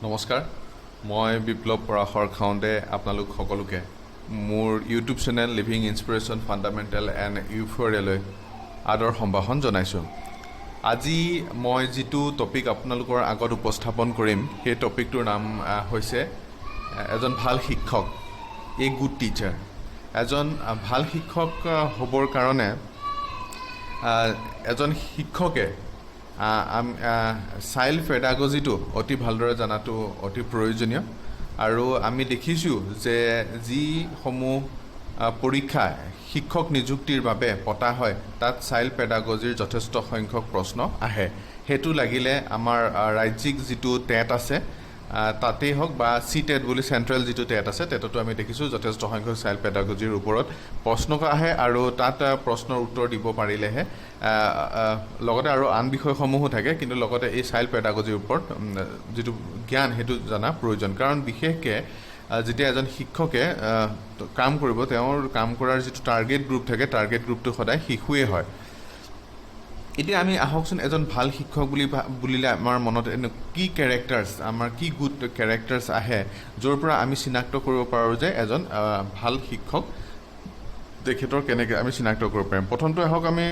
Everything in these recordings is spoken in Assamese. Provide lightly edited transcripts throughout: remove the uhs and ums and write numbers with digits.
নমস্কাৰ মই বিপ্লৱ পৰাশৰ খাওঁতে আপোনালোক সকলোকে মোৰ YouTube channel living inspiration fundamental and ইউফৰিয়ালৈ আদৰ সম্ভাষণ জনাইছোঁ। আজি মই যিটো টপিক আপোনালোকৰ আগত উপস্থাপন কৰিম সেই টপিকটোৰ নাম হৈছে এজন ভাল শিক্ষক, এ গুড টিচাৰ। এজন ভাল শিক্ষক হ'বৰ কাৰণে এজন শিক্ষকে চাইল্ড পেডাগজিটো অতি ভালদৰে জনাটো অতি প্ৰয়োজনীয়। আৰু আমি দেখিছোঁ যে যিসমূহ পৰীক্ষা শিক্ষক নিযুক্তিৰ বাবে পতা হয় তাত চাইল্ড পেডাগজিৰ যথেষ্ট সংখ্যক প্ৰশ্ন আহে। সেইটো লাগিলে আমাৰ ৰাজ্যিক যিটো টেট আছে তাতেই হওক বা চি টেট বুলি চেণ্ট্ৰেল যিটো টেট আছে টেটতো আমি দেখিছোঁ যথেষ্ট সংখ্যক চাইল্ড পেডাগজিৰ ওপৰত প্ৰশ্ন আহে আৰু তাত প্ৰশ্নৰ উত্তৰ দিব পাৰিলেহে লগতে আৰু আন বিষয়সমূহো থাকে, কিন্তু লগতে এই চাইল্ড পেডাগজিৰ ওপৰত যিটো জ্ঞান সেইটো জনা প্ৰয়োজন। কাৰণ বিশেষকৈ যেতিয়া এজন শিক্ষকে কাম কৰিব তেওঁৰ কাম কৰাৰ যিটো টাৰ্গেট গ্ৰুপ থাকে টাৰ্গেট গ্ৰুপটো সদায় শিশুৱে হয়। এতিয়া আমি আহকচোন এজন ভাল শিক্ষক বুলিলে আমাৰ মনত কি কেৰেক্টাৰ্ছ আমাৰ কি গুড কেৰেক্টাৰ্ছ আহে য'ৰ পৰা আমি চিনাক্ত কৰিব পাৰোঁ যে এজন ভাল শিক্ষক তেখেতৰ কেনেকৈ আমি চিনাক্ত কৰিব পাৰিম। প্ৰথমটো আহক আমি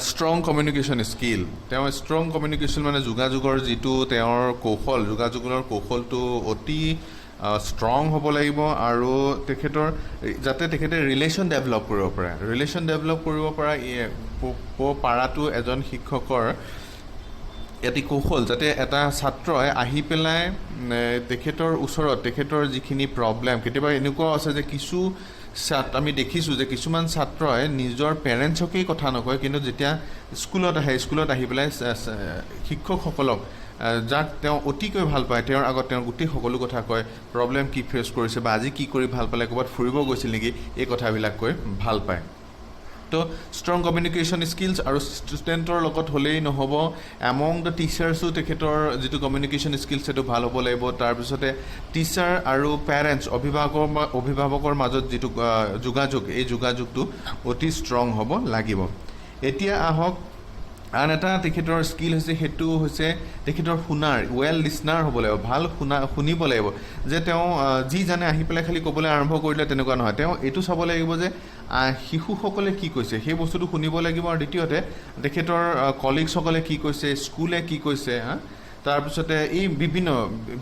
ষ্ট্ৰং কমিউনিকেশ্যন স্কিল। তেওঁ ষ্ট্ৰং কমিউনিকেশ্যন মানে যোগাযোগৰ যিটো তেওঁৰ কৌশল, যোগাযোগৰ কৌশলটো অতি ষ্ট্ৰং হ'ব লাগিব আৰু যাতে তেখেতে ৰিলেশ্যন ডেভেলপ কৰিব পাৰে। ৰিলেশ্যন ডেভেলপ কৰিব পৰাটো এজন শিক্ষকৰ এটি কৌশল, যাতে এটা ছাত্ৰই আহি পেলাই তেখেতৰ ওচৰত তেখেতৰ যিখিনি প্ৰব্লেম, কেতিয়াবা এনেকুৱাও আছে যে আমি দেখিছোঁ যে কিছুমান ছাত্ৰই নিজৰ পেৰেণ্টছকেই কথা নকয়, কিন্তু যেতিয়া স্কুলত আহি পেলাই শিক্ষকসকলক যাক তেওঁ অতিকৈ ভাল পায় তেওঁৰ আগত তেওঁ গোটেই সকলো কথা কয়, প্ৰব্লেম কি ফেচ কৰিছে বা আজি কি কৰি ভাল পালে, ক'ৰবাত ফুৰিব গৈছিল নেকি, এই কথাবিলাক কৈ ভাল পায়। তো ষ্ট্ৰং কমিউনিকেশ্যন স্কিলছ আৰু ষ্টুডেণ্টৰ লগত হ'লেই নহ'ব, এমং দ্য টিচাৰ্ছো তেখেতৰ যিটো কমিউনিকেশ্যন স্কিলছ সেইটো ভাল হ'ব লাগিব। তাৰপিছতে টিচাৰ আৰু পেৰেণ্টছ অভিভাৱকৰ মাজত যিটো যোগাযোগ এই যোগাযোগটো অতি ষ্ট্ৰং হ'ব লাগিব। এতিয়া আহক আন এটা তেখেতৰ স্কিল সেইটো হৈছে তেখেতৰ শুনাৰ, ৱেল লিচনাৰ হ'ব লাগিব, ভাল শুনিব লাগিব। যে তেওঁ যি জানে আহি পেলাই খালি ক'বলৈ আৰম্ভ কৰিলে তেনেকুৱা নহয়, তেওঁ এইটো চাব লাগিব যে শিশুসকলে কি কৈছে সেই বস্তুটো শুনিব লাগিব। আৰু দ্বিতীয়তে তেখেতৰ কলিগছসকলে কি কৈছে, স্কুলে কি কৈছে, তাৰপিছতে এই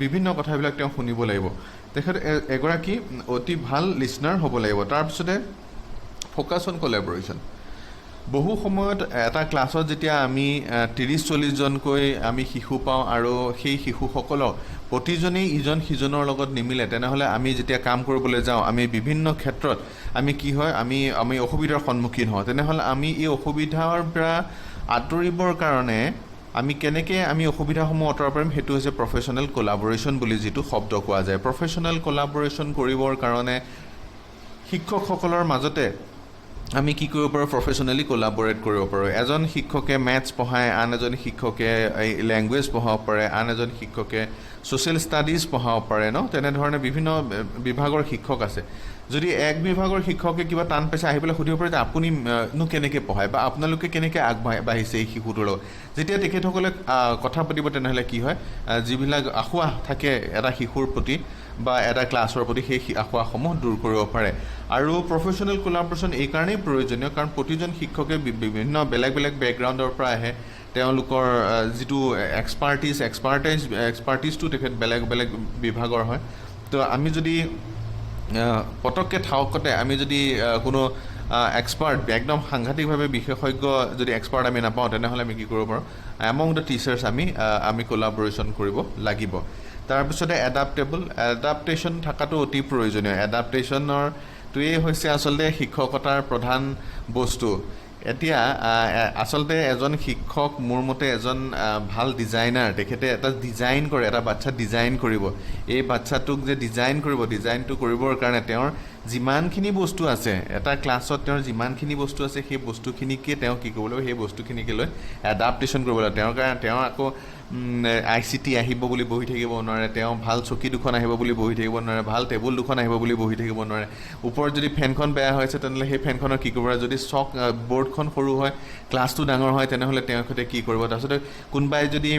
বিভিন্ন কথাবিলাক তেওঁ শুনিব লাগিব। তেখেত এগৰাকী অতি ভাল লিচনাৰ হ'ব লাগিব। তাৰপিছতে ফ'কাছ অন কলাবৰেশ্যন। বহু সময়ত এটা ক্লাছত যেতিয়া আমি 30-40 জনকৈ আমি শিশু পাওঁ আৰু সেই শিশুসকলক প্ৰতিজনেই ইজন সিজনৰ লগত নিমিলে, তেনেহ'লে আমি যেতিয়া কাম কৰিবলৈ যাওঁ আমি বিভিন্ন ক্ষেত্ৰত আমি কি হয় আমি অসুবিধাৰ সন্মুখীন হওঁ। তেনেহ'লে আমি এই অসুবিধাৰ পৰা আঁতৰিবৰ কাৰণে আমি কেনেকৈ অসুবিধাসমূহ আঁতৰাব পাৰিম, সেইটো হৈছে প্ৰফেশ্যনেল কোলাবৰেশ্যন বুলি যিটো শব্দ কোৱা যায়। প্ৰফেশ্যনেল কোলাবৰেশ্যন কৰিবৰ কাৰণে শিক্ষকসকলৰ মাজতে আমি কি কৰিব পাৰোঁ, প্ৰফেশ্যনেলি কোলাবৰেট কৰিব পাৰোঁ। এজন শিক্ষকে মেথছ পঢ়ায়, আন এজন শিক্ষকে লেংগুৱেজ পঢ়াব পাৰে, আন এজন শিক্ষকে ছ'চিয়েল ষ্টাডিজ পঢ়াব পাৰে তেনেধৰণে বিভিন্ন বিভাগৰ শিক্ষক আছে। যদি এক বিভাগৰ শিক্ষকে কিবা টান পাইছে আহি পেলাই সুধিব পাৰে যে আপুনিনো কেনেকৈ পঢ়ায় বা আপোনালোকে কেনেকৈ আগবাঢ়িছে এই শিশুটোৰ লগত। যেতিয়া তেখেতসকলে কথা পাতিব তেনেহ'লে কি হয়, যিবিলাক আঁসোৱাহ থাকে এটা শিশুৰ প্ৰতি বা এটা ক্লাছৰ প্ৰতি সেই আঁসোৱাহসমূহ দূৰ কৰিব পাৰে। আৰু প্ৰফেশ্যনেল কোলাবৰেশ্যন এই কাৰণেই প্ৰয়োজনীয় কাৰণ প্ৰতিজন শিক্ষকে বিভিন্ন বেলেগ বেকগ্ৰাউণ্ডৰ পৰা আহে। তেওঁলোকৰ যিটো এক্সপাৰ্টিজটো তেখেত বেলেগ বিভাগৰ হয়। তো আমি যদি পটককৈ ঠাউকতে আমি যদি কোনো এক্সপাৰ্ট একদম সাংঘাতিকভাৱে বিশেষজ্ঞ যদি এক্সপাৰ্ট আমি নাপাওঁ, তেনেহ'লে আমি কি কৰিব পাৰোঁ, এমং দ্য টিচাৰ্ছ আমি কোলাবৰেশ্যন কৰিব লাগিব। তাৰপিছতে এডাপ্টেশ্যন থকাটো অতি প্ৰয়োজনীয়। এডাপ্টেশ্যনৰটোৱেই হৈছে আচলতে শিক্ষকতাৰ প্ৰধান বস্তু। এতিয়া আচলতে এজন শিক্ষক মোৰ মতে এজন ভাল ডিজাইনাৰ, তেখেতে এটা ডিজাইন কৰে, এটা বাচ্ছা ডিজাইন কৰিব। এই বাচ্ছাটোক যে ডিজাইনটো কৰিবৰ কাৰণে তেওঁৰ যিমানখিনি বস্তু আছে এটা ক্লাছত তেওঁৰ যিমানখিনি বস্তু আছে সেই বস্তুখিনিকে তেওঁ কি কৰিব লাগিব সেই বস্তুখিনিকে লৈ এডাপ্টেশ্যন কৰিব লাগিব তেওঁৰ কাৰণে তেওঁ আকৌ ICT আহিব বুলি বহি থাকিব নোৱাৰে তেওঁ ভাল চকী দুখন আহিব বুলি বহি থাকিব নোৱাৰে ভাল টেবুল দুখন আহিব বুলি বহি থাকিব নোৱাৰে ওপৰত যদি ফেনখন বেয়া হৈছে তেনেহ'লে সেই ফেনখনৰ কি কৰিব যদি চক বৰ্ডখন সৰু হয় ক্লাছটো ডাঙৰ হয় তেনেহ'লে তেওঁৰ সৈতে কি কৰিব তাৰপিছতে কোনোবাই যদি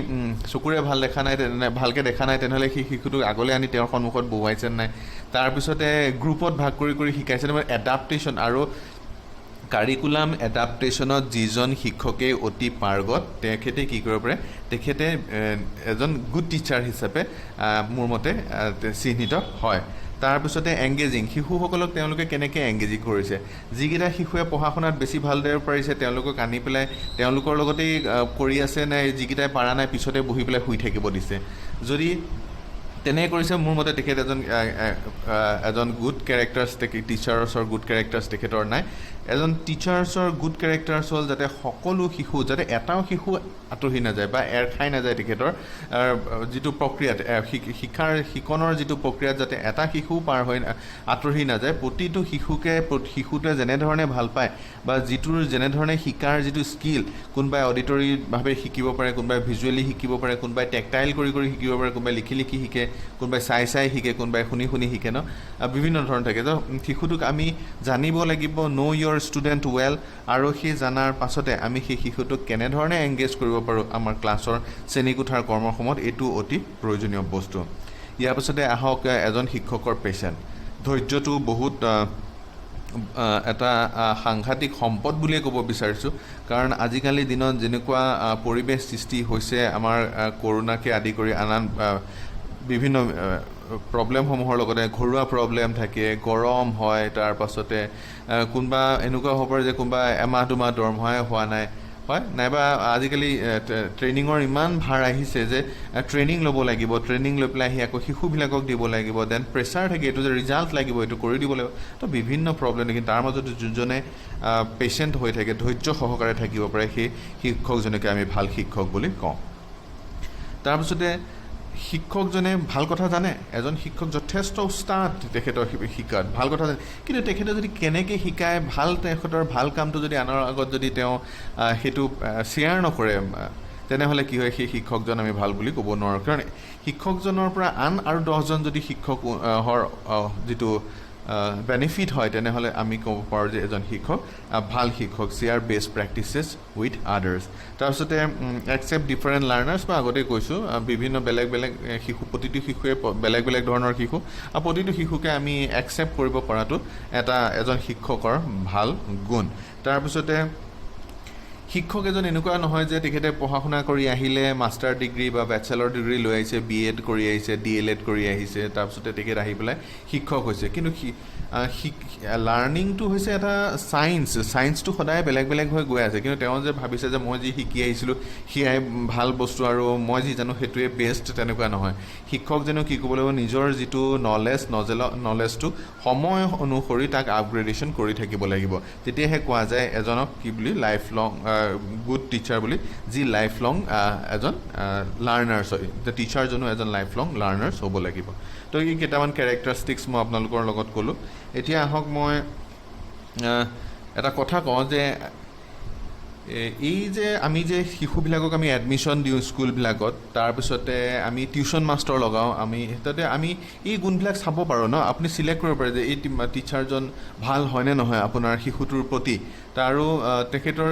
চকুৰে ভাল দেখা নাই ভালকৈ দেখা নাই তেনেহ'লে সেই শিশুটোক আগলৈ আনি তেওঁৰ সন্মুখত বহুৱাইছে নাই তাৰপিছতে গ্ৰুপত ভাগ কৰি শিকাইছে এডাপ্টেশ্যন আৰু কাৰিকুলাম এডাপ্টেশ্যনত যিজন শিক্ষকে অতি পাৰ্গত তেখেতে কি কৰিব পাৰে তেখেতে এজন গুড টিচাৰ হিচাপে মোৰ মতে চিহ্নিত হয় তাৰপিছতে এংগেজিং শিশুসকলক তেওঁলোকে কেনেকৈ এংগেজিং কৰিছে যিকেইটা শিশুৱে পঢ়া শুনাত বেছি ভালদৰে পাৰিছে তেওঁলোকক আনি পেলাই তেওঁলোকৰ লগতেই কৰি আছে নে যিকেইটাই পাৰা নাই পিছতে বহি পেলাই শুই থাকিব দিছে যদি তেনে কৰিছে মোৰ মতে তেখেত এজন গুড কেৰেক্টাৰ্ছ টিচাৰ্ছৰ গুড কেৰেক্টাৰ্ছ তেখেতৰ নাই এজন টিচাৰ্ছৰ গুড কেৰেক্টাৰ্ছ হ'ল যাতে সকলো শিশু যাতে এটাও শিশু আঁতৰি নাযায় বা এৰ খাই নাযায় তেখেতৰ যিটো প্ৰক্ৰিয়াত শিকনৰ যিটো প্ৰক্ৰিয়াত যাতে এটা শিশু পাৰ হৈ আঁতৰি নাযায় প্ৰতিটো শিশুটোৱে যেনেধৰণে ভাল পায় বা যিটোৰ যেনেধৰণে শিকাৰ যিটো স্কিল কোনোবাই অডিটৰীভাৱে শিকিব পাৰে কোনোবাই ভিজুৱেলি শিকিব পাৰে কোনোবাই টেক্টাইল কৰি শিকিব পাৰে কোনোবাই লিখি শিকে কোনোবাই চাই শিকে কোনোবাই শুনি শিকে ন বিভিন্ন ধৰণৰ থাকে তো শিশুটোক আমি জানিব লাগিব ন' ইয়ৰ ষ্টুডেণ্ট ৱেল আৰু সেই জনাৰ পাছতে আমি সেই শিশুটোক কেনেধৰণে এংগেজ কৰিব পাৰোঁ আমাৰ ক্লাছৰ শ্ৰেণীকোঠাৰ কৰ্মসমূহত এইটো অতি প্ৰয়োজনীয় বস্তু ইয়াৰ পাছতে আহক এজন শিক্ষকৰ পেচেণ্ট ধৈৰ্যটো বহুত এটা সাংঘাতিক সম্পদ বুলিয়ে ক'ব বিচাৰিছোঁ কাৰণ আজিকালি দিনত যেনেকুৱা পৰিৱেশ সৃষ্টি হৈছে আমাৰ কৰোণাকে আদি কৰি আন বিভিন্ন প্ৰব্লেমসমূহৰ লগতে ঘৰুৱা প্ৰব্লেম থাকে গৰম হয় তাৰ পাছতে কোনোবা এনেকুৱা হ'ব পাৰে যে কোনোবা এমাহ দুমাহ দৰমহাই হোৱা নাই হয় নাইবা আজিকালি ট্ৰেইনিঙৰ ইমান ভাৰ আহিছে যে ট্ৰেইনিং ল'ব লাগিব ট্ৰেইনিং লৈ পেলাই আহি আকৌ শিশুবিলাকক দিব লাগিব দেন প্ৰেছাৰ থাকে এইটো যে ৰিজাল্ট লাগিব এইটো কৰি দিব লাগিব তো বিভিন্ন প্ৰব্লেম থাকে তাৰ মাজতে যোনজনে পেচেণ্ট হৈ থাকে ধৈৰ্য সহকাৰে থাকিব পাৰে সেই শিক্ষকজনকে আমি ভাল শিক্ষক বুলি কওঁ তাৰপিছতে শিক্ষকজনে ভাল কথা জানে এজন শিক্ষক যথেষ্ট উস্তাদ তেখেতৰ শিকাত ভাল কথা জানে কিন্তু তেখেতে যদি কেনেকৈ শিকায় তেখেতৰ ভাল কামটো যদি আনৰ আগত যদি তেওঁ সেইটো শ্বেয়াৰ নকৰে তেনেহ'লে কি হয় সেই শিক্ষকজন আমি ভাল বুলি ক'ব নোৱাৰোঁ কাৰণ শিক্ষকজনৰ পৰা আন আৰু 10জন যদি শিক্ষকৰ যিটো বেনিফিট হয় তেনেহ'লে আমি ক'ব পাৰোঁ যে এজন শিক্ষক ভাল শিক্ষক share best practices with others তাৰপিছতে একচেপ্ট ডিফাৰেণ্ট লাৰ্ণাৰ্ছ মই আগতেই কৈছোঁ বিভিন্ন বেলেগ শিশু প্ৰতিটো শিশুৱে বেলেগ ধৰণৰ শিশু আৰু প্ৰতিটো শিশুকে আমি একচেপ্ট কৰিব পৰাটো এজন শিক্ষকৰ ভাল গুণ তাৰপিছতে শিক্ষক এজন এনেকুৱা নহয় যে তেখেতে পঢ়া শুনা কৰি আহিলে মাষ্টাৰ ডিগ্ৰী বা বেচেলৰ ডিগ্ৰী লৈ আহিছে BEd কৰি আহিছে DLEd কৰি আহিছে তাৰপিছতে তেখেত আহি পেলাই শিক্ষক হৈছে কিন্তু লাৰ্ণিংটো হৈছে এটা ছায়েন্সটো সদায় বেলেগ হৈ গৈ আছে কিন্তু তেওঁ যে ভাবিছে যে মই যি শিকি আহিছিলোঁ সেয়াই ভাল বস্তু আৰু মই যি জানো সেইটোৱে বেষ্ট তেনেকুৱা নহয় শিক্ষকজনেও কি ক'ব লাগিব নিজৰ যিটো নলেজটো সময় অনুসৰি তাক আপগ্ৰেডেশ্যন কৰি থাকিব লাগিব তেতিয়াহে কোৱা যায় এজনক কি বুলি লাইফ লং গুড টিচাৰ বুলি যি লাইফ লং এজন লাৰ্ণাৰ্ছ হয় দ্য টিচাৰজনো এজন লাইফ লং লাৰ্ণাৰ্ছ হ'ব লাগিব তো এই কেইটামান কেৰেক্টাৰিষ্টিক্স মই আপোনালোকৰ লগত ক'লোঁ এতিয়া আহক মই এটা কথা কওঁ যে এই যে আমি যে শিশুবিলাকক আমি এডমিশ্যন দিওঁ স্কুলবিলাকত তাৰপিছতে আমি টিউশ্যন মাষ্টৰ লগাওঁ তাতে আমি এই গুণবিলাক চাব পাৰোঁ ন আপুনি চিলেক্ট কৰিব পাৰে যে এই টিচাৰজন ভাল হয়নে নহয় আপোনাৰ শিশুটোৰ প্ৰতি আৰু তেখেতৰ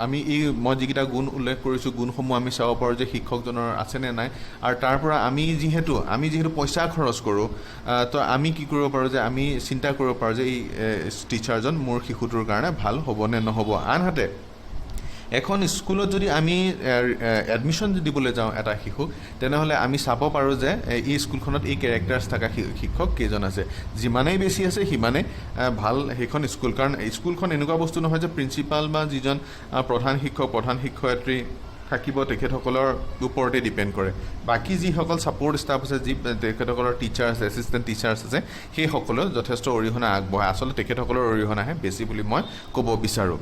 আমি মই যিকেইটা গুণ উল্লেখ কৰিছোঁ গুণসমূহ আমি চাব পাৰোঁ যে শিক্ষকজনৰ আছেনে নাই আৰু তাৰ পৰা আমি যিহেতু পইচা খৰচ কৰোঁ তো আমি কি কৰিব পাৰোঁ যে আমি চিন্তা কৰিব পাৰোঁ যে এই টিচাৰজন মোৰ শিশুটোৰ কাৰণে ভাল হ'ব নে নহ'ব আনহাতে এখন স্কুলত যদি আমি এডমিশ্যন দিবলৈ যাওঁ এটা শিশুক তেনেহ'লে আমি চাব পাৰোঁ যে এই স্কুলখনত এই কেৰেক্টাৰ্ছ থকা শিক্ষক কেইজন আছে যিমানেই বেছি আছে সিমানেই ভাল সেইখন স্কুল কাৰণ স্কুলখন এনেকুৱা বস্তু নহয় যে প্ৰিন্সিপাল বা যিজন প্ৰধান শিক্ষয়িত্ৰী থাকিব তেখেতসকলৰ ওপৰতে ডিপেণ্ড কৰে বাকী যিসকল ছাপৰ্ট ষ্টাফ আছে যি তেখেতসকলৰ টিচাৰ আছে এছিষ্টেণ্ট টিচাৰ্ছ আছে সেইসকলেও যথেষ্ট অৰিহণা আগবঢ়ায় আচলতে তেখেতসকলৰ অৰিহণাহে বেছি বুলি মই ক'ব বিচাৰোঁ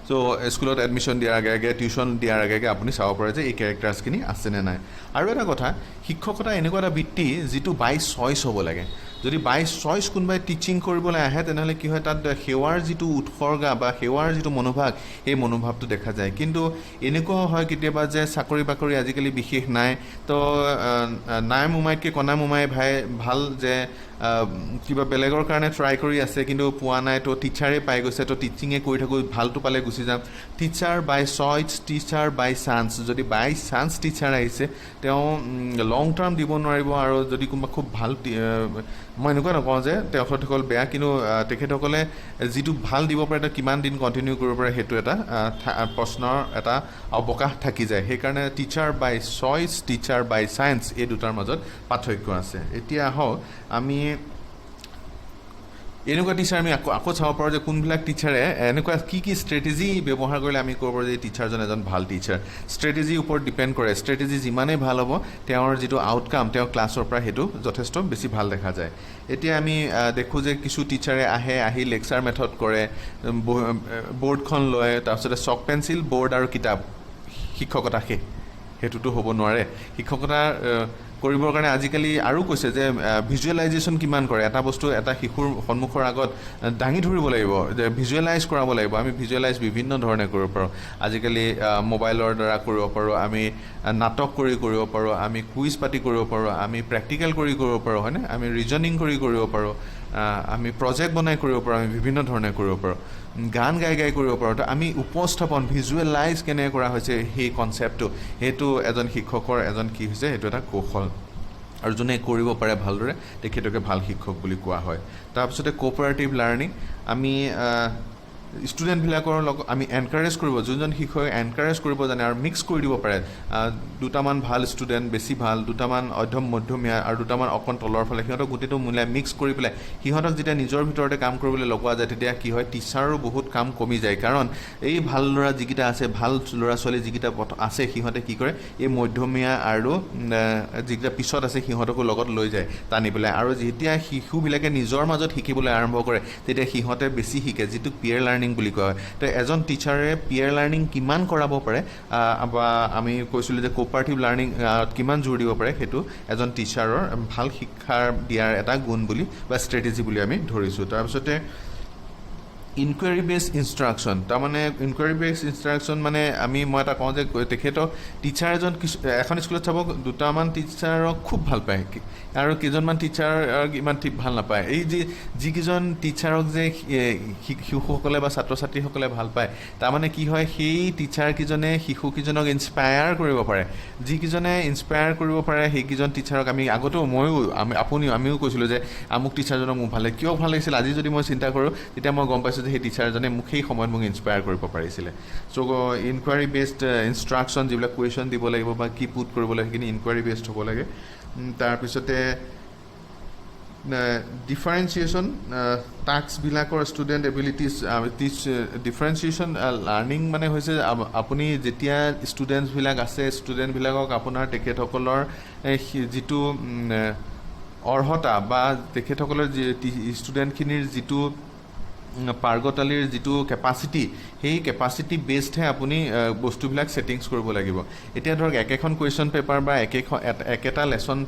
চ' স্কুলত এডমিশ্যন দিয়াৰ আগে টিউশ্যন দিয়াৰ আগে আপুনি চাব পাৰে যে এই কেৰেক্টাৰ্ছখিনি আছেনে নাই আৰু এটা কথা শিক্ষকতা এনেকুৱা এটা বৃত্তি যিটো বাই চইচ হ'ব লাগে যদি বাই চইচ কোনোবাই টিচিং কৰিবলৈ আহে তেনেহ'লে কি হয় তাত সেৱাৰ যিটো উৎসৰ্গা বা সেৱাৰ যিটো মনোভাৱ সেই মনোভাৱটো দেখা যায় কিন্তু এনেকুৱাও হয় কেতিয়াবা যে চাকৰি বাকৰি আজিকালি বিশেষ নাই তো নাই মোমাইতকৈ কণা মোমাই ভাই ভাল যে কিবা বেলেগৰ কাৰণে ট্ৰাই কৰি আছে কিন্তু পোৱা নাই তো টিচাৰে পাই গৈছে তো টিচিঙে কৰি থাকোঁ ভালটো পালে গুচি যাম টিচাৰ বাই চইচ টিচাৰ বাই চান্স যদি বাই চান্স টিচাৰ আহিছে তেওঁ লং টাৰ্ম দিব নোৱাৰিব আৰু যদি কোনোবা খুব ভাল মই এনেকুৱা নকওঁ যে তেখেতসকল বেয়া কিন্তু তেখেতসকলে যিটো ভাল দিব পাৰে তেওঁ কিমান দিন কণ্টিনিউ কৰিব পাৰে সেইটো এটা প্ৰশ্নৰ এটা অৱকাশ থাকি যায় সেইকাৰণে টিচাৰ বাই চইচ টিচাৰ বাই চায়েন্স এই দুটাৰ মাজত পাৰ্থক্য আছে এতিয়া আহক আমি এনেকুৱা টিচাৰ আমি আকৌ চাব পাৰোঁ যে কোনবিলাক টিচাৰে এনেকুৱা কি ষ্ট্ৰেটেজি ব্যৱহাৰ কৰিলে আমি ক'ব পাৰোঁ যে টিচাৰজন এজন ভাল টিচাৰ ষ্ট্ৰেটেজিৰ ওপৰত ডিপেণ্ড কৰে ষ্ট্ৰেটেজি যিমানেই ভাল হ'ব তেওঁৰ যিটো আউটকাম তেওঁৰ ক্লাছৰ পৰা সেইটো যথেষ্ট বেছি ভাল দেখা যায় এতিয়া আমি দেখোঁ যে কিছু টিচাৰে আহি লেকচাৰ মেথড কৰে বৰ্ডখন লয় তাৰপিছতে চক পেঞ্চিল বৰ্ড আৰু কিতাপ শিক্ষকতা সেইটোতো হ'ব নোৱাৰে শিক্ষকতা কৰিবৰ কাৰণে আজিকালি আৰু কৈছে যে ভিজুৱেলাইজেশ্যন কিমান কৰে এটা বস্তু এটা শিশুৰ সন্মুখৰ আগত দাঙি ধৰিব লাগিব যে ভিজুৱেলাইজ কৰাব লাগিব আমি ভিজুৱেলাইজ বিভিন্ন ধৰণে কৰিব পাৰোঁ আজিকালি মোবাইলৰ দ্বাৰা কৰিব পাৰোঁ আমি নাটক কৰিব পাৰোঁ আমি কুইজ পাতি কৰিব পাৰোঁ আমি প্ৰেক্টিকেল কৰিব পাৰোঁ হয়নে আমি ৰিজনিং কৰিব পাৰোঁ আমি প্ৰজেক্ট বনাই কৰিব পাৰোঁ আমি বিভিন্ন ধৰণে কৰিব পাৰোঁ গান গাই কৰিব পাৰোঁ তো আমি উপস্থাপন ভিজুৱেলাইজ কেনেকৈ কৰা হৈছে সেই কনচেপ্টটো সেইটো এজন শিক্ষকৰ কি হৈছে সেইটো এটা কৌশল আৰু যোনে কৰিব পাৰে ভালদৰে তেখেতকে ভাল শিক্ষক বুলি কোৱা হয় তাৰপিছতে কোঅপাৰেটিভ লাৰ্ণিং আমি ষ্টুডেণ্টবিলাকৰ লগত আমি এনকাৰেজ কৰিব যোনজন শিক্ষকে এনকাৰেজ কৰিব জানে আৰু মিক্স কৰি দিব পাৰে দুটামান ভাল ষ্টুডেণ্ট বেছি ভাল দুটামান মধ্যমীয়া আৰু দুটামান অকণ তলৰ ফালে সিহঁতক গোটেইটো মিলাই মিক্স কৰি পেলাই সিহঁতক যেতিয়া নিজৰ ভিতৰতে কাম কৰিবলৈ লগোৱা যায় তেতিয়া কি হয় টিচাৰো বহুত কাম কমি যায় কাৰণ এই ভাল ল'ৰা যিকেইটা আছে ভাল ল'ৰা ছোৱালী যিকেইটা আছে সিহঁতে কি কৰে এই মধ্যমীয়া আৰু যিকেইটা পিছত আছে সিহঁতকো লগত লৈ যায় টানি পেলাই আৰু যেতিয়া শিশুবিলাকে নিজৰ মাজত শিকিবলৈ আৰম্ভ কৰে তেতিয়া সিহঁতে বেছি শিকে যিটো পিয়াৰ লাৰ্ণিং বুলি কোৱা হয় তো এজন টিচাৰে পিয়াৰ লাৰ্ণিং কিমান কৰাব পাৰে বা আমি কৈছিলোঁ যে কোঅপাৰেটিভ লাৰ্ণিং কিমান জোৰ দিব পাৰে সেইটো এজন টিচাৰৰ ভাল শিক্ষাৰ দিয়াৰ এটা গুণ বুলি বা ষ্ট্ৰেটেজি বুলি আমি ধৰিছোঁ তাৰপিছতে ইনকুৱাৰী বেছ ইনষ্ট্ৰাকশ্যন তাৰমানে ইনকুৱাৰী বেছ ইনষ্ট্ৰাকশ্যন মানে মই এটা কওঁ যে তেখেতক টিচাৰ এখন স্কুলত চাব দুটামান টিচাৰক খুব ভাল পায় আৰু কেইজনমান টিচাৰ ইমান ঠিক ভাল নাপায় এই যিকেইজন টিচাৰক যে শিশুসকলে বা ছাত্ৰ ছাত্ৰীসকলে ভাল পায় তাৰমানে কি হয় সেই টিচাৰকেইজনে শিশুকেইজনক ইনস্পায়াৰ কৰিব পাৰে যিকেইজনে ইনস্পায়াৰ কৰিব পাৰে সেইকেইজন টিচাৰক আমি আগতেও আমিও কৈছিলোঁ যে আমুক টিচাৰজনক মোক ভাল লাগে কিয় ভাল লাগিছিল আজি যদি মই চিন্তা কৰোঁ তেতিয়া মই গম পাইছোঁ যে সেই টিচাৰজনে মোক সেই সময়ত মোক ইনস্পায়াৰ কৰিব পাৰিছিলে চ' ইনকুৱাৰী বেছড ইনষ্ট্ৰাকশ্যন যিবিলাক কুৱেশ্যন দিব লাগিব বা কি পুট কৰিব লাগে সেইখিনি ইনকুৱাৰী বেছড হ'ব লাগে তাৰপিছতে ডিফাৰেঞ্চিয়েশ্যন টাস্কবিলাকৰ ষ্টুডেণ্ট এবিলিটিজ ডিফাৰেঞ্চিয়েশ্যন লাৰ্ণিং মানে হৈছে আপুনি যেতিয়া ষ্টুডেণ্টবিলাকক আপোনাৰ তেখেতসকলৰ যিটো অৰ্হতা বা তেখেতসকলৰ ষ্টুডেণ্টখিনিৰ যিটো পাৰ্গতালীৰ যিটো কেপাচিটি সেই কেপাচিটি বেছডহে আপুনি বস্তুবিলাক ছেটিংছ কৰিব লাগিব এতিয়া ধৰক একেখন কুৱেশ্যন পেপাৰ বা একেটা লেচন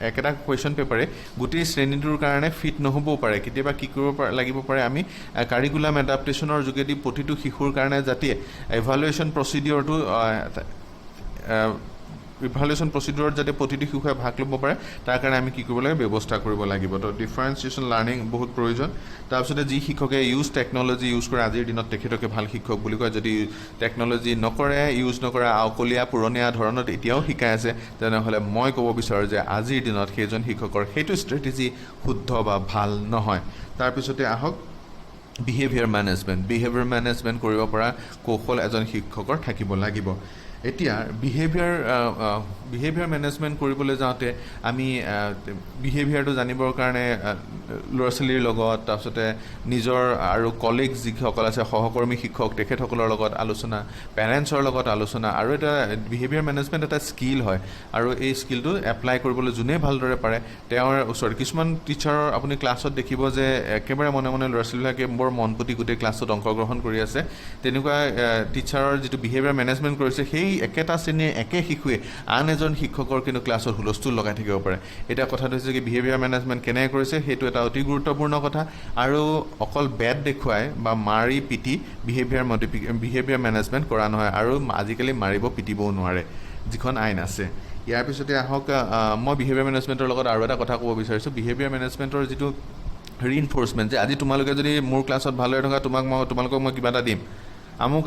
একেটা কুৱেশ্যন পেপাৰে গোটেই শ্ৰেণীটোৰ কাৰণে ফিট নহ'বও পাৰে কেতিয়াবা কি কৰিব লাগিব পাৰে আমি কাৰিকুলাম এডাপ্টেশ্যনৰ যোগেদি প্ৰতিটো শিশুৰ কাৰণে যাতে ইভালুৱেশ্যন প্ৰচিডিউৰত যাতে প্ৰতিটো শিশুৱে ভাগ ল'ব পাৰে তাৰ কাৰণে আমি কি কৰিব লাগে ব্যৱস্থা কৰিব লাগিব তো ডিফাৰেঞ্চিয়েশ্যন লাৰ্ণিং বহুত প্ৰয়োজন তাৰপিছতে যি শিক্ষকে টেকন'লজি ইউজ কৰে আজিৰ দিনত তেখেতকে ভাল শিক্ষক বুলি কয় যদি টেকন'লজি ইউজ নকৰে আওকলীয়া পুৰণীয়া ধৰণত এতিয়াও শিকাই আছে তেনেহ'লে মই ক'ব বিচাৰোঁ যে আজিৰ দিনত সেইজন শিক্ষকৰ সেইটো ষ্ট্ৰেটেজি শুদ্ধ বা ভাল নহয় তাৰপিছতে আহক বিহেভিয়াৰ মেনেজমেণ্ট কৰিব পৰা কৌশল এজন শিক্ষকৰ থাকিব লাগিব এতিয়া বিহেভিয়াৰ মেনেজমেণ্ট কৰিবলৈ যাওঁতে আমি বিহেভিয়াৰটো জানিবৰ কাৰণে ল'ৰা ছোৱালীৰ লগত তাৰপিছতে নিজৰ আৰু কলিগ যিসকল আছে সহকৰ্মী শিক্ষক তেখেতসকলৰ লগত আলোচনা পেৰেণ্টছৰ লগত আলোচনা আৰু এটা বিহেভিয়াৰ মেনেজমেণ্ট এটা স্কিল হয় আৰু এই স্কিলটো এপ্লাই কৰিবলৈ যোনে ভালদৰে পাৰে তেওঁৰ ওচৰত কিছুমান টিচাৰৰ আপুনি ক্লাছত দেখিব যে একেবাৰে মনে ল'ৰা ছোৱালীবিলাকে বৰ মন পুতি গোটেই ক্লাছত অংশগ্ৰহণ কৰি আছে তেনেকুৱা টিচাৰৰ যিটো বিহেভিয়াৰ মেনেজমেণ্ট কৰিছে সেই সেই একেটা শ্ৰেণীৰ একে শিশুৱে আন এজন শিক্ষকৰ কিন্তু ক্লাছত হুলস্থুল লগাই থাকিব পাৰে এটা কথাটো হৈছে কি বিহেভিয়াৰ মেনেজমেণ্ট কেনেকৈ কৰিছে সেইটো এটা অতি গুৰুত্বপূৰ্ণ কথা আৰু অকল বেড দেখুৱাই বা মাৰি পিটি বিহেভিয়াৰ মেনেজমেণ্ট কৰা নহয় আৰু আজিকালি মাৰিব পিটিবও নোৱাৰে যিখন আইন আছে ইয়াৰ পিছতে আহক মই বিহেভিয়াৰ মেনেজমেণ্টৰ লগত আৰু এটা কথা ক'ব বিচাৰিছোঁ বিহেভিয়াৰ মেনেজমেণ্টৰ যিটো ৰিইনফৰ্চমেণ্ট যে আজি তোমালোকে যদি মোৰ ক্লাছত ভালদৰে থকা তোমালোকক মই কিবা এটা দিম আমুক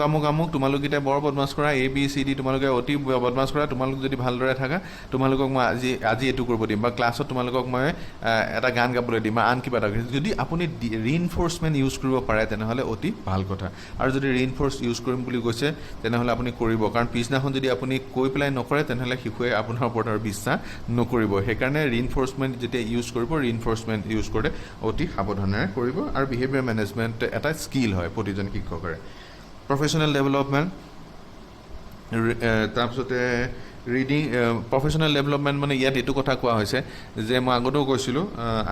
তোমালোকে বৰ বদমাছ কৰা ABCD তোমালোকে অতি বদমাছ কৰা তোমালোক যদি ভালদৰে থাকা তোমালোকক মই আজি এইটো কৰিব দিম বা ক্লাছত তোমালোকক মই এটা গান গাবলৈ দিম বা আন কিবা এটা যদি আপুনি ৰিইনফৰ্চমেণ্ট ইউজ কৰিব পাৰে তেনেহ'লে অতি ভাল কথা আৰু যদি ৰিইনফৰ্চ ইউজ কৰিম বুলি কৈছে তেনেহ'লে আপুনি কৰিব কাৰণ পিছদিনাখন যদি আপুনি কৈ পেলাই নকৰে তেনেহ'লে শিশুৱে আপোনাৰ ওপৰত আৰু বিশ্বাস নকৰিব সেইকাৰণে ৰিইনফৰ্চমেণ্ট যেতিয়া ৰিইনফৰ্চমেণ্ট ইউজ কৰে অতি সাৱধানেৰে কৰিব আৰু বিহেভিয়াৰ মেনেজমেণ্ট এটা স্কিল হয় প্ৰতিজন শিক্ষকৰে প্ৰফেশ্যনেল ডেভেলপমেণ্ট তাৰপিছতে ৰিডিং প্ৰফেশ্যনেল ডেভেলপমেণ্ট মানে ইয়াত এইটো কথা কোৱা হৈছে যে মই আগতেও কৈছিলোঁ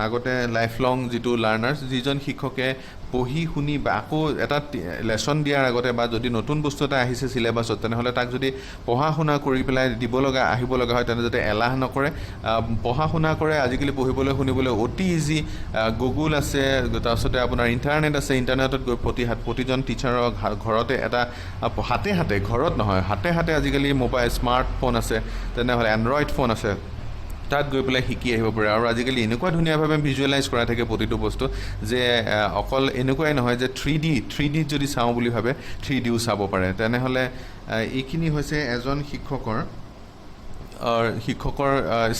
আগতে লাইফ লং যিটো লাৰ্ণাৰ্ছ যিজন শিক্ষকে পঢ়ি শুনি বা আকৌ এটা লেচন দিয়াৰ আগতে বা যদি নতুন বস্তু এটা আহিছে চিলেবাছত তেনেহ'লে তাক যদি পঢ়া শুনা কৰি পেলাই আহিব লগা হয় তেনে যাতে এলাহ নকৰে পঢ়া শুনা কৰে আজিকালি পঢ়িবলৈ শুনিবলৈ অতি ইজি গুগল আছে তাৰপিছতে আপোনাৰ ইণ্টাৰনেট আছে ইণ্টাৰনেটত গৈ প্ৰতিজন টিচাৰৰ ঘৰতে এটা ঘৰত নহয় হাতে আজিকালি মোবাইল স্মাৰ্টফোন আছে তেনেহ'লে এণ্ড্ৰইড ফোন আছে তাত গৈ পেলাই শিকি আহিব পাৰে আৰু আজিকালি এনেকুৱা ধুনীয়াভাৱে ভিজুৱেলাইজ কৰা থাকে প্ৰতিটো বস্তু যে অকল এনেকুৱাই নহয় যে 3D যদি চাওঁ বুলি ভাবে 3Dও চাব পাৰে তেনেহ'লে এইখিনি হৈছে এজন শিক্ষকৰ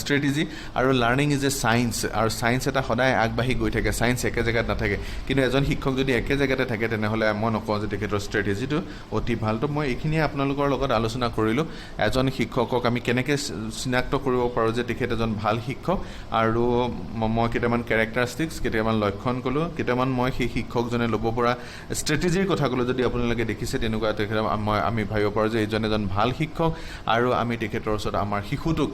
ষ্ট্ৰেটেজি আৰু লাৰ্ণিং ইজ এ ছায়েন্স আৰু ছায়েন্স এটা সদায় আগবাঢ়ি গৈ থাকে ছায়েন্স একে জেগাত নাথাকে কিন্তু এজন শিক্ষক যদি একে জেগাতে থাকে তেনেহ'লে মই নকওঁ যে তেখেতৰ ষ্ট্ৰেটেজিটো অতি ভাল তো মই এইখিনিয়ে আপোনালোকৰ লগত আলোচনা কৰিলোঁ এজন শিক্ষকক আমি কেনেকৈ চিনাক্ত কৰিব পাৰোঁ যে তেখেত এজন ভাল শিক্ষক আৰু মই কেইটামান কেৰেক্টাৰিষ্টিক্স কেইটামান লক্ষণ ক'লোঁ কেইটামান মই সেই শিক্ষকজনে ল'ব পৰা ষ্ট্ৰেটেজিৰ কথা ক'লোঁ যদি আপোনালোকে দেখিছে তেনেকুৱা তেখেত আমি ভাবিব পাৰোঁ যে এইজন এজন ভাল শিক্ষক আৰু আমি তেখেতৰ ওচৰত আমাৰ শিশুটোক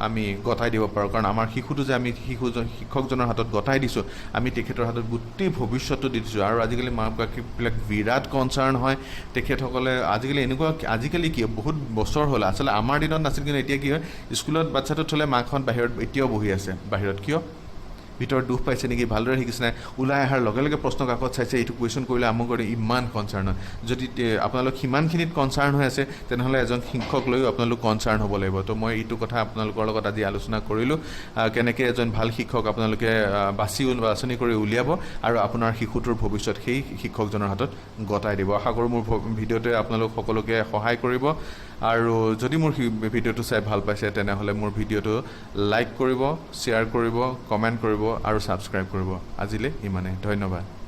আমি গতাই দিব পাৰোঁ কাৰণ আমাৰ শিশুটো যে আমি শিক্ষকজনৰ হাতত গতাই দিছোঁ আমি তেখেতৰ হাতত গোটেই ভৱিষ্যতটো দি দিছোঁ আৰু আজিকালি মাক বাপেকবিলাক বিৰাট কনচাৰ্ণ হয় তেখেতসকলে আজিকালি কি বহুত বছৰ হ'ল আচলতে আমাৰ দিনত নাছিল কিন্তু এতিয়া কি হয় স্কুলত বাচ্ছাটো থ'লে মাকখন বাহিৰত এতিয়াও বহি আছে বাহিৰত কিয় ভিতৰত দুখ পাইছে নেকি ভালদৰে শিকিছে নাই ওলাই অহাৰ লগে লগে প্ৰশ্ন কাকত চাইছে এইটো কুৱেশ্যন কৰিলে আমুক কৰি ইমান কনচাৰ্ণ হয় যদি আপোনালোক সিমানখিনিত কনচাৰ্ণ হৈ আছে তেনেহ'লে এজন শিক্ষক লৈও আপোনালোক কনচাৰ্ণ হ'ব লাগিব তো মই এইটো কথা আপোনালোকৰ লগত আজি আলোচনা কৰিলোঁ কেনেকৈ এজন ভাল শিক্ষক আপোনালোকে বাছনি কৰি উলিয়াব আৰু আপোনাৰ শিশুটোৰ ভৱিষ্যত সেই শিক্ষকজনৰ হাতত গতাই দিব আশা কৰোঁ মোৰ ভিডিঅ'টোৱে আপোনালোক সকলোকে সহায় কৰিব আৰু যদি মোৰ ভিডিঅ'টো চাই ভাল পাইছে তেনেহ'লে মোৰ ভিডিঅ'টো লাইক কৰিব শ্বেয়াৰ কৰিব কমেণ্ট কৰিব আৰু ছাবস্ক্ৰাইব কৰিব আজিলৈ ইমানে ধন্যবাদ